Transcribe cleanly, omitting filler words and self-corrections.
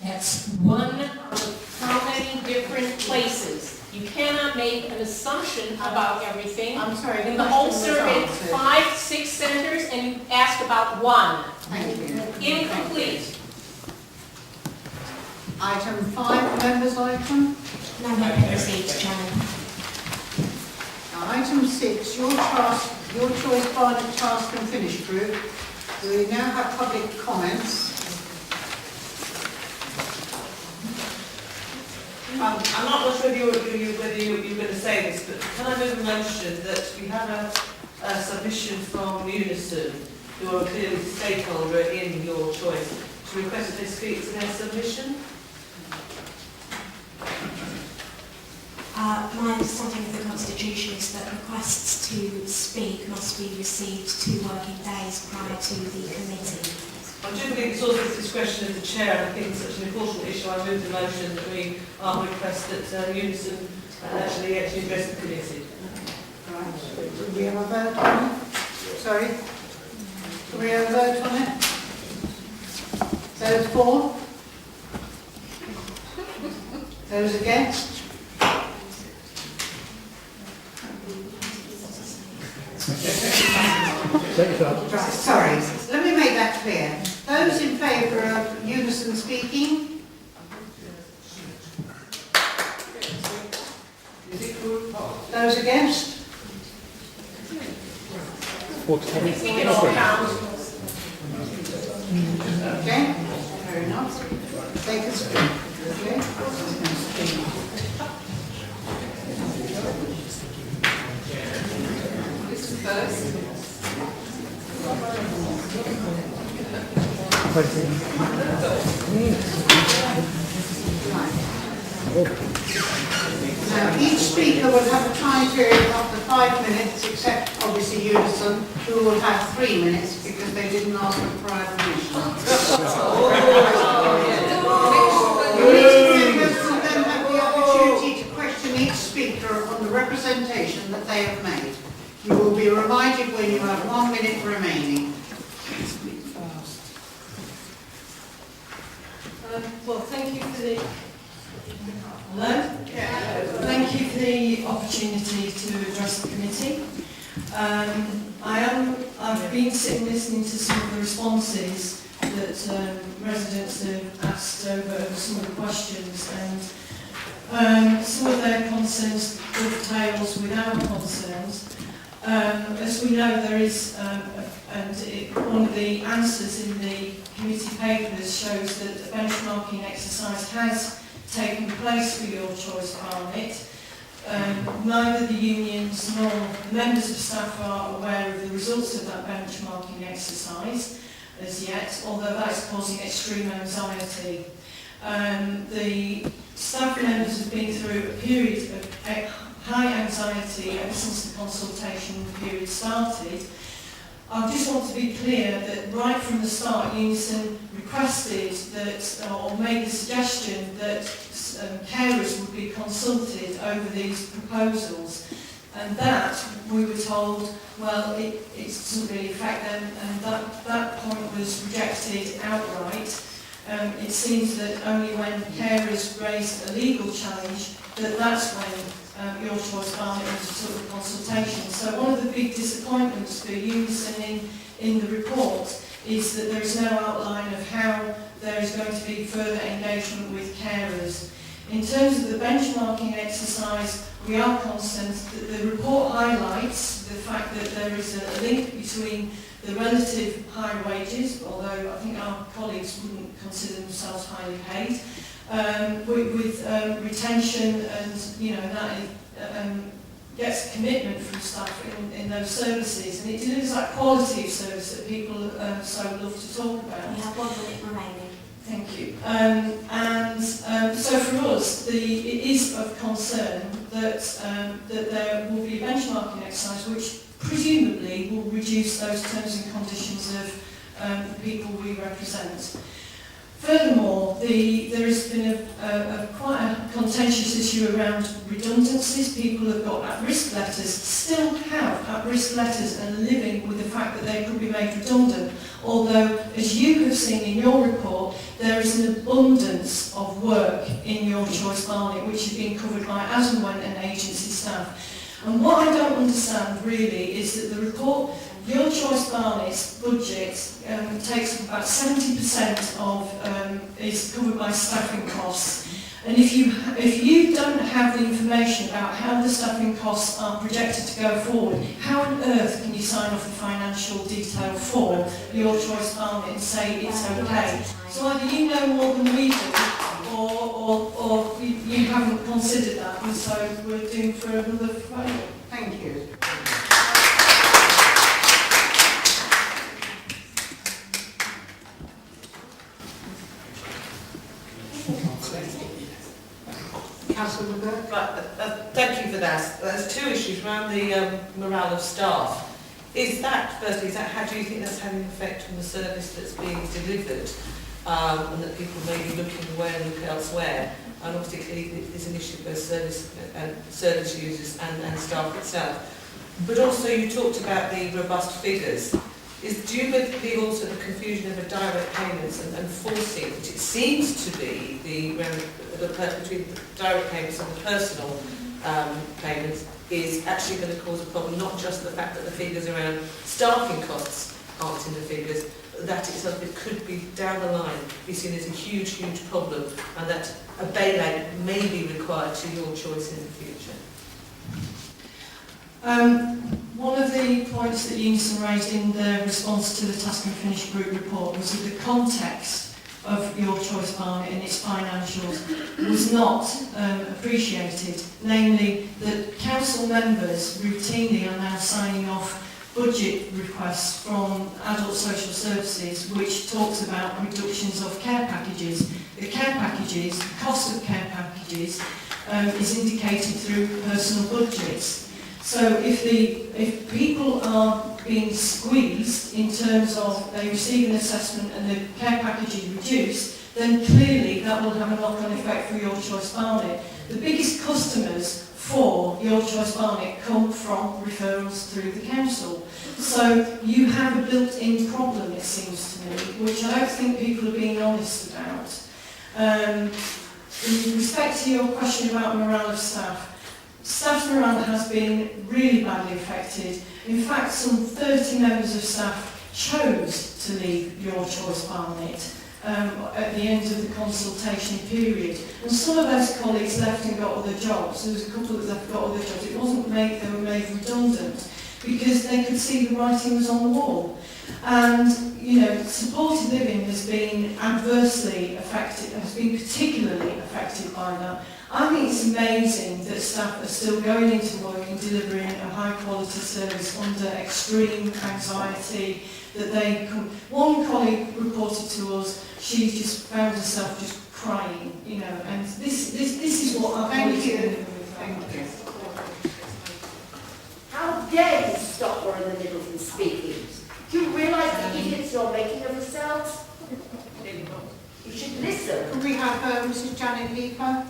That's one of how many different places. You cannot make an assumption about everything. I'm sorry. In the whole survey, 5, 6 centers, and you asked about one. Thank you. Incomplete. Item 5, members' item. No member received, Chairman. Now, item 6, your Choice Barnet Task and Finish Group. We now have public comments. I'm not sure whether you're going to say this, but can I move a motion that we have a submission from UNISON, who are clearly a stakeholder in your choice, to request that they speak to their submission? My understanding of the Constitution is that requests to speak must be received 2 working days prior to the committee. I do believe it's also the discretion of the chair, and I think it's such an important issue. I move the motion that we request that UNISON actually address the committee. Right. Do we have a vote on it? Sorry? Do we have a vote on it? Those for? Those against? Right, sorry. Let me make that clear. Those in favour of unison speaking? Those against? I think we can all count. Okay, fair enough. They can speak. Okay. This is first. Now, each speaker will have a time period of up to 5 minutes, except obviously Unison, who will have 3 minutes because they didn't ask for prior permission. Members will then have the opportunity to question each speaker on the representation that they have made. You will be reminded when you have 1 minute remaining. Well, thank you for the thank you for the opportunity to address the committee. I've been sitting listening to some of the responses that residents have asked over some of the questions, and some of their concerns dovetails with our concerns. As we know, there is, one of the answers in the committee papers shows that a benchmarking exercise has taken place for your Choice Barnet. Neither the unions nor members of staff are aware of the results of that benchmarking exercise as yet, although that is causing extreme anxiety. The staff members have been through a period of high anxiety ever since the consultation period started. I just want to be clear that right from the start, Unison requested that, or made the suggestion that carers would be consulted over these proposals, and that we were told, well, it doesn't really affect them, and that point was rejected outright. It seems that only when carers raised a legal challenge, that's when your Choice Barnet was a sort of consultation. So one of the big disappointments for Unison in the report is that there is no outline of how there is going to be further engagement with carers. In terms of the benchmarking exercise, we are concerned that the report highlights the fact that there is a link between the relative high wages, although I think our colleagues wouldn't consider themselves highly paid, with retention, and that gets commitment from staff in those services, and it delivers that quality of service that people so love to talk about. We have 1 minute remaining. Thank you. So for us, it is of concern that there will be a benchmarking exercise which presumably will reduce those terms and conditions of the people we represent. Furthermore, there has been quite a contentious issue around redundancies. People have got at-risk letters, still have at-risk letters and living with the fact that they could be made redundant. Although, as you have seen in your report, there is an abundance of work in your Choice Barnet which is being covered by as and when and agency staff. And what I don't understand really is that the report, your Choice Barnet's budget takes up about 70% of is covered by staffing costs. And if you don't have the information about how the staffing costs are projected to go forward, how on earth can you sign off the financial detail for your Choice Barnet and say it's okay? So either you know more than we do, or you haven't considered that, and so we're due for another failure. Thank you. Councillor McGurk. Right, thank you for that. There's two issues around the morale of staff. Firstly, how do you think that's having an effect on the service that's being delivered, and that people may be looking away and look elsewhere? And obviously, clearly, there's an issue with service users and staff itself. But also, you talked about the robust figures. Do you believe also the confusion over direct payments and forcing, which it seems to be between the direct payments and the personal payments, is actually going to cause a problem, not just the fact that the figures around staffing costs aren't in the figures, but that itself, it could be down the line be seen as a huge, huge problem, and that a bailout may be required to your choice in the future. One of the points that Unison raised in their response to the Task and Finish Group report was that the context of your Choice Barnet and its financials was not appreciated, namely that council members routinely are now signing off budget requests from Adult Social Services which talks about reductions of care packages. The care packages, the cost of care packages is indicated through personal budgets. So if people are being squeezed in terms of they receive an assessment and the care package is reduced, then clearly that will have a knock-on effect for your Choice Barnet. The biggest customers for your Choice Barnet come from referrals through the council. So you have a built-in problem, it seems to me, which I don't think people are being honest about. In respect to your question about morale of staff, staff morale has been really badly affected. In fact, some 30 members of staff chose to leave your Choice Barnet at the end of the consultation period. And some of those colleagues left and got other jobs. There was a couple that left and got other jobs. It wasn't they were made redundant because they could see the writing was on the wall. And, you know, supported living has been adversely affected, has been particularly affected by that. I think it's amazing that staff are still going into work and delivering a high quality service under extreme anxiety, that they come. One colleague reported to us, she just found herself just crying, you know, and this is what our colleagues are doing. Thank you. How dare you stop her in the middle from speaking? Do you realise the idiots you're making of yourselves? You should listen. Could we have Mrs. Janet Leaper?